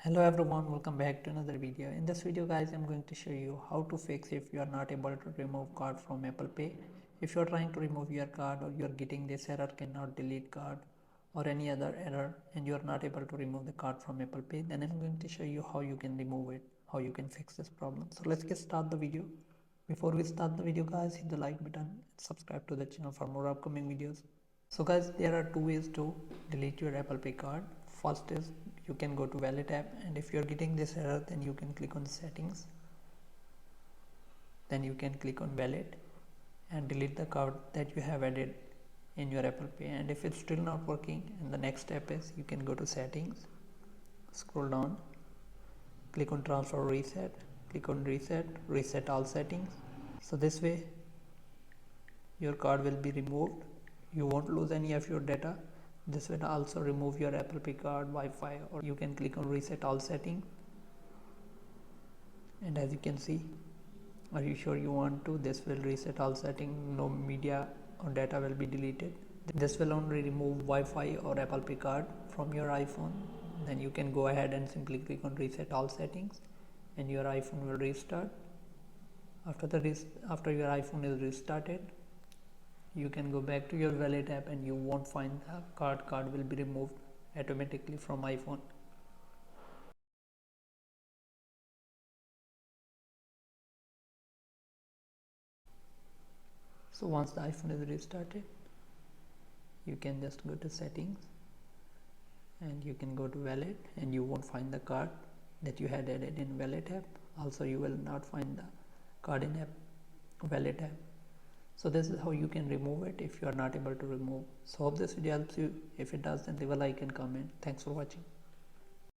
Hello everyone, welcome back to another video. In this video guys, I'm going to show you how to fix if you are not able to remove card from Apple Pay. If you are trying to remove your card or you are getting this error cannot delete card or any other error and you are not able to remove the card from Apple Pay, then I'm going to show you how you can remove it, how you can fix this problem. So let's get start the video. Before we start the video guys, hit the like button and subscribe to the channel for more upcoming videos. So guys, there are two ways to delete your Apple Pay card. First is you can go to Wallet app, and if you are getting this error, then you can click on settings. Then you can click on Wallet and delete the card that you have added in your Apple Pay. And if it's still not working, and the next step is you can go to settings, scroll down, click on transfer reset, click on reset all settings. So this way your card will be removed. You won't lose any of your data. This will also remove your Apple Pay card, Wi-Fi, or you can click on reset all settings. And as you can see, are you sure you want to? This will reset all settings. No media or data will be deleted. This will only remove Wi-Fi or Apple Pay card from your iPhone. Then you can go ahead and simply click on reset all settings, and your iPhone will restart. After your iPhone is restarted, you can go back to your Wallet app and you won't find the card will be removed automatically from iPhone. So once the iPhone is restarted, you can just go to settings and you can go to Wallet, and you won't find the card that you had added in Wallet app. Also you will not find the card in Wallet app. So this is how you can remove it if you are not able to remove. So hope this video helps you. If it does, then leave a like and comment. Thanks for watching.